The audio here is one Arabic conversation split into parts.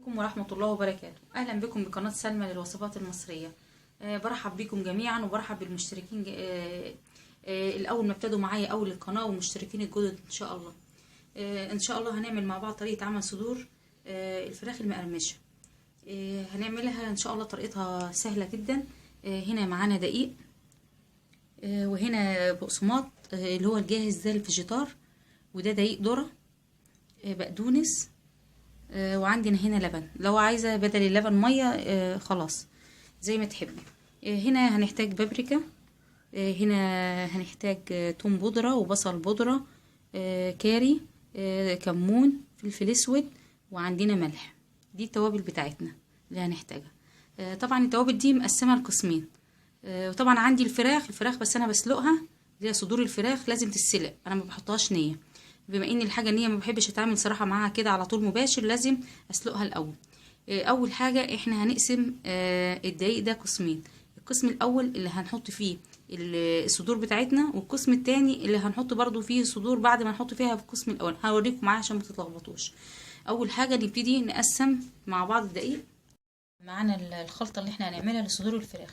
عليكم ورحمة الله وبركاته. أهلا بكم بقناة سلمى للوصفات المصرية. برحب بكم جميعا وبرحب بالمشتركين الأول ما ابتدوا معايا أول القناة والمشتركين الجدد إن شاء الله. إن شاء الله هنعمل مع بعض طريقة عمل صدور الفراخ المقرمشة. هنعملها إن شاء الله طريقتها سهلة جدا. هنا معانا دقيق، وهنا بقسماط اللي هو الجاهز ده الفيجيتار، وده دقيق ذرة، بقدونس، وعندنا هنا لبن. لو عايزه بدل اللبن ميه خلاص زي ما تحبي. هنا هنحتاج بابريكا، هنا هنحتاج توم بودره وبصل بودره، كاري، كمون، فلفل اسود، وعندنا ملح. دي التوابل بتاعتنا اللي هنحتاجها. طبعا التوابل دي مقسمه لقسمين. وطبعا عندي الفراخ بس انا بسلقها، اللي هي صدور الفراخ لازم تتسلق، انا ما بحطهاش نيه، بما ان الحاجه النيه ما بحبش اتعامل صراحه معاها كده على طول مباشر، لازم اسلقها الاول. اول حاجه احنا هنقسم الدقيق ده قسمين. القسم الاول اللي هنحط فيه الصدور بتاعتنا، والقسم التاني اللي هنحط برضو فيه صدور بعد ما نحط فيها في القسم الاول. هوريكم معايا عشان ما تتلخبطوش. اول حاجه نبتدي نقسم مع بعض الدقيق. معانا الخلطه اللي احنا هنعملها لصدور الفراخ.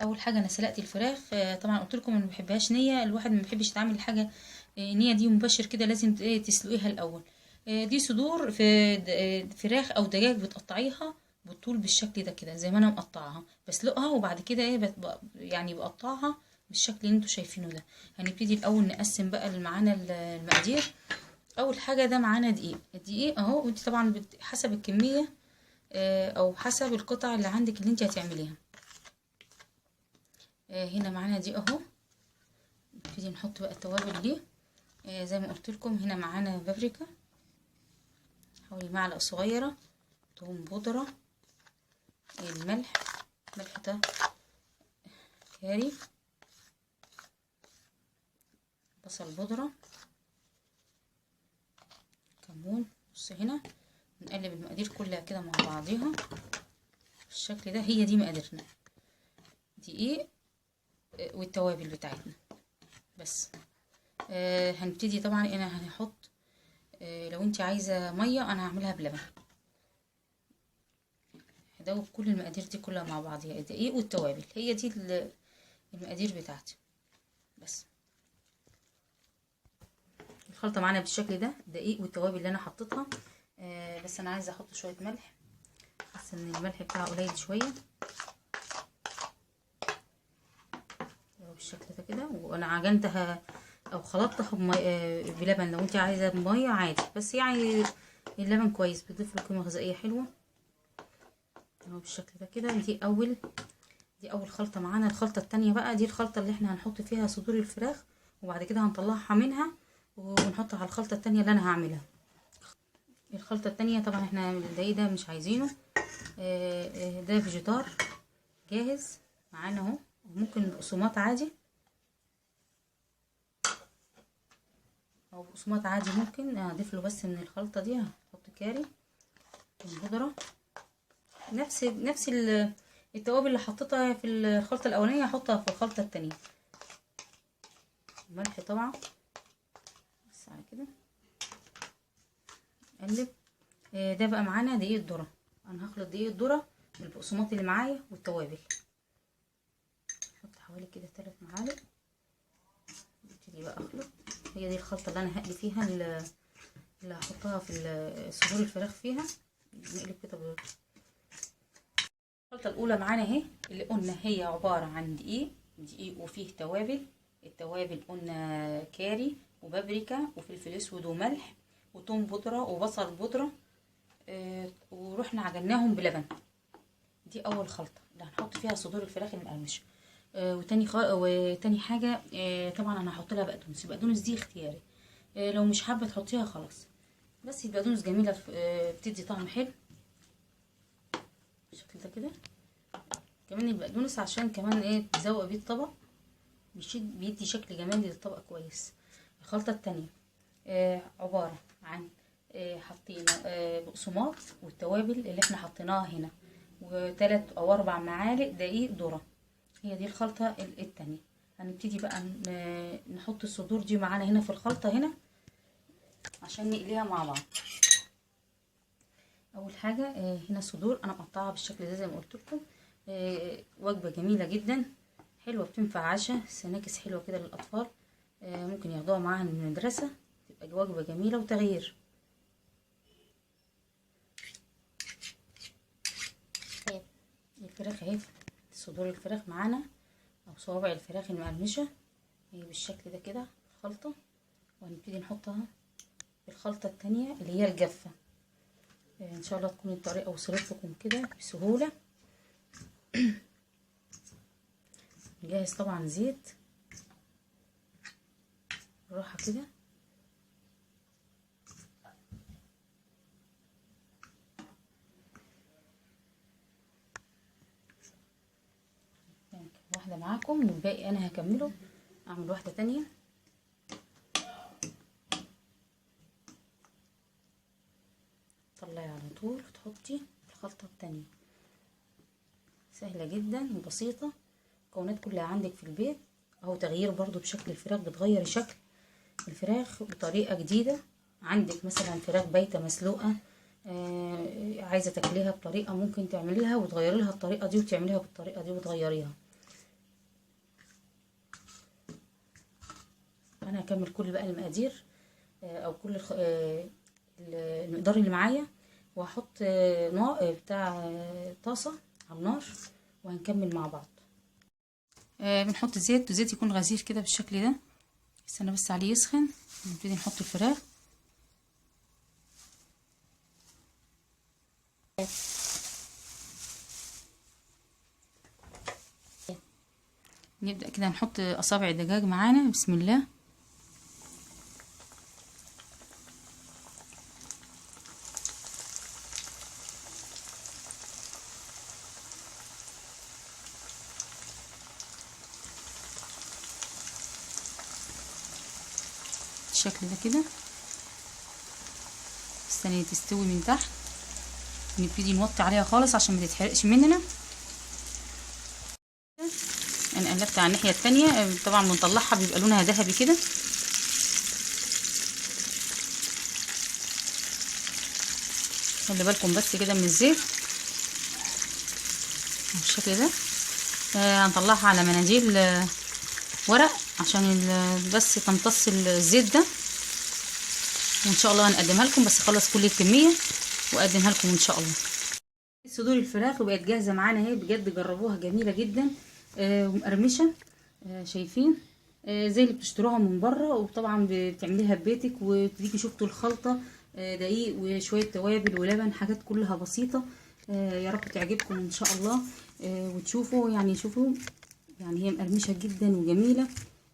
اول حاجه انا سلقت الفراخ، طبعا قلت لكم ما بحبهاش نيه، الواحد ما بيحبش يتعامل حاجه نيه دي مباشر كده، لازم تسلقيها الاول. دي صدور في فراخ او دجاج بتقطعيها بالطول بالشكل ده كده زي ما انا مقطعها، بسلقها وبعد كده يعني بقطعها بالشكل اللي انتوا شايفينه ده. هنبتدي الاول نقسم بقى اللي معانا المقادير. اول حاجه ده معانا الدقيق اهو، وانت طبعا حسب الكميه او حسب القطع اللي عندك اللي انت هتعمليها. هنا معانا دي اهو. نبتدي نحط بقى التوابل دي. زي ما قلت لكم هنا معانا بابريكا حوالي معلقه صغيره، توم بودره، الملح، ملح ده كاري، بصل بودره، كمون. بص هنا نقلب المقادير كلها كده مع بعضيها بالشكل ده. هي دي مقاديرنا، دقيق والتوابل بتاعتنا بس. هنبتدي طبعا انا هنحط لو انت عايزه ميه انا هعملها بلبن. هدوب كل المقادير دي كلها مع بعضيها، الدقيق والتوابل، هي دي المقادير بتاعتي بس. الخلطه معانا بالشكل ده، الدقيق والتوابل اللي انا حطيتها. بس انا عايزه احط شويه ملح، بس ان الملح بتاعه قليل شويه بالشكل ده كده. وانا عجنتها او خلطتها بلبن، لو انت عايزه بميه عادي، بس يعني اللبن كويس بيضيف له قيمه غذائيه حلوه اهو بالشكل ده كده. دي اول خلطه معانا. الخلطه التانية بقى دي الخلطه اللي احنا هنحط فيها صدور الفراخ، وبعد كده هنطلعها منها ونحطها على الخلطه التانية اللي انا هعملها. الخلطه التانية طبعا احنا الدقيق ده مش عايزينه، ده فيجيتار جاهز معانا اهو، وممكن بقسماط عادي او بقسماط عادي. ممكن اضيف له بس من الخلطه دي هحط كاري والبودره، نفس التوابل اللي حطيتها في الخلطه الاولانيه هحطها في الخلطه التانية. ملح طبعا بس على كده نقلب. ده بقى معانا دقيق الذره. انا هخلط دقيق الذره بالبقسماط اللي معايا والتوابل. احط حوالي كده 3 معالق. ابتدي بقى اخلط. هي دي الخلطه اللي انا هقلي فيها اللي هحطها في صدور الفراخ فيها. نقلب كده. الخلطه الاولى معانا اهي، اللي قلنا هي عباره عن دقيق وفيه توابل. التوابل قلنا كاري وبابريكا وفلفل اسود وملح وتوم بودره وبصل بودره، ورحنا عجناهم بلبن. دي اول خلطه اللي هنحط فيها صدور الفراخ المقرمشه. وتاني حاجه طبعا انا هحط لها بقدونس. البقدونس دي اختياري، لو مش حابه تحطيها خلاص، بس البقدونس جميله، بتدي طعم حلو بالشكل ده كده. كمان البقدونس عشان كمان تزوق بيه الطبق، بيدي شكل جمالي للطبق كويس. الخلطه التانية عباره عن حطينا بقسماط والتوابل اللي احنا حطيناها هنا، و3 أو 4 معالق دقيق ذره. هي دي الخلطه التانية. هنبتدي بقى نحط الصدور دي معانا هنا في الخلطه هنا عشان نقليها مع بعض. اول حاجه هنا صدور انا مقطعها بالشكل ده زي ما قلت لكم. وجبه جميله جدا حلوه، بتنفع عشاء سناكس حلوه كده للاطفال، ممكن ياخدوها معاها من المدرسه، تبقى وجبه جميله وتغيير. الفراخ اهي، صدور الفراخ معانا او صوابع الفراخ المقرمشه بالشكل ده كده خلطه، وهنبتدي نحطها في الخلطه التانية اللي هي الجافه. ان شاء الله تكون الطريقه وصلت لكم كده بسهوله. نجهز طبعا زيت بالراحه كده، واحده معاكم والباقي انا هكمله، اعمل واحده تانية. طلعي على طول تحطي الخلطه التانية، سهله جدا وبسيطه، المكونات كلها عندك في البيت اهو. تغيير برضو بشكل الفراخ، بتغيري شكل الفراخ بطريقه جديده. عندك مثلا فراخ بايته مسلوقه عايزه تاكليها بطريقه، ممكن تعمليها وتغيري لها الطريقه دي وتعمليها بالطريقه دي وتغيريها. انا هكمل كل بقى المقادير او كل المقدار اللي معايا، وهحط بتاع طاسه على النار وهنكمل مع بعض. بنحط زيت، والزيت يكون غزير كده بالشكل ده. استنى بس عليه يسخن، نبتدي نحط الفراخ. نبدأ كده نحط أصابع الدجاج معانا، بسم الله. بالشكل ده كده، استني تستوي من تحت، نبتدي نوطي عليها خالص عشان ما تتحرقش مننا. انا قلبت على الناحيه التانية، طبعا بنطلعها بيبقى لونها ذهبي كده. خلي بالكم بس كده من الزيت بالشكل ده. هنطلعها على مناديل ورق عشان بس تمتص الزيت ده، وان شاء الله هنقدمها لكم، بس اخلص كل الكميه واقدمها لكم ان شاء الله. صدور الفراخ بقت جاهزه معانا اهي، بجد جربوها جميله جدا ومقرمشه. شايفين زي اللي بتشتروها من بره، وطبعا بتعمليها ببيتك، وتيجي شفتوا الخلطه دقيق وشويه توابل ولبن، حاجات كلها بسيطه. يا رب تعجبكم ان شاء الله وتشوفوا، يعني شوفوا يعني هي مقرمشه جدا وجميله.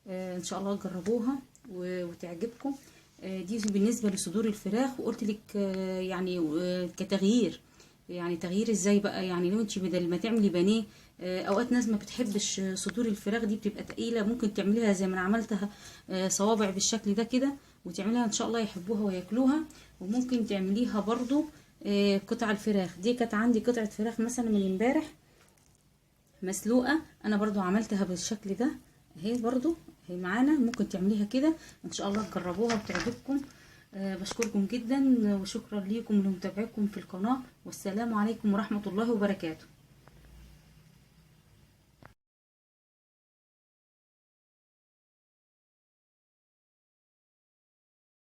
ان شاء الله تجربوها وتعجبكم. دي بالنسبه لصدور الفراخ، وقلت لك يعني كتغيير، يعني تغيير ازاي بقى، يعني لو انت بدل ما تعملي بانيه، اوقات ناس ما بتحبش صدور الفراخ دي، بتبقى تقيله، ممكن تعمليها زي ما انا عملتها صوابع بالشكل ده كده، وتعمليها ان شاء الله يحبوها وياكلوها. وممكن تعمليها برضو قطع الفراخ دي، كانت عندي قطعه فراخ مثلا من امبارح مسلوقه، انا برضو عملتها بالشكل ده اهي، برضو هي معانا، ممكن تعمليها كده ان شاء الله تجربوها وتعجبكم. بشكركم جدا وشكرا ليكم لمتابعتكم في القناه، والسلام عليكم ورحمه الله وبركاته.